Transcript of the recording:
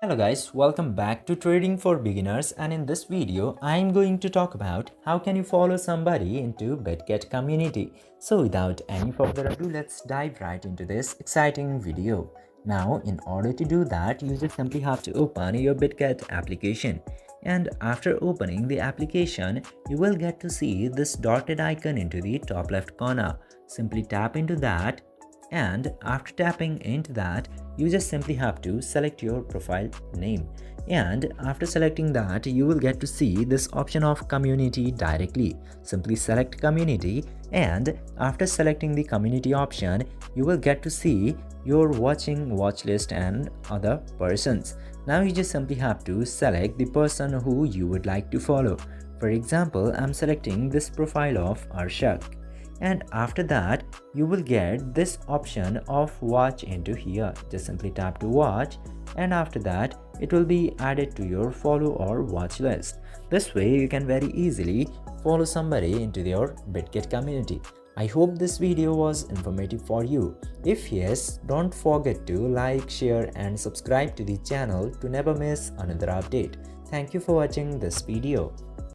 Hello guys, welcome back to Trading for Beginners, and in this video I am going to talk about how can you follow somebody into Bitget community. So without any further ado, let's dive right into this exciting video. Now in order to do that, you just simply have to open your Bitget application, and after opening the application you will get to see this dotted icon into the top left corner. Simply tap into that, and after tapping into that you just simply have to select your profile name, and after selecting that you will get to see this option of community directly. Simply select community, and after selecting the community option you will get to see your watching watch list and other persons. Now you just simply have to select the person who you would like to follow. For example, I'm selecting this profile of Arshak, and after that you will get this option of watch into here. Just simply tap to watch, and after that it will be added to your follow or watch list. This way you can very easily follow somebody into your Bitget community. I hope this video was informative for you. If yes, don't forget to like, share and subscribe to the channel to never miss another update. Thank you for watching this video.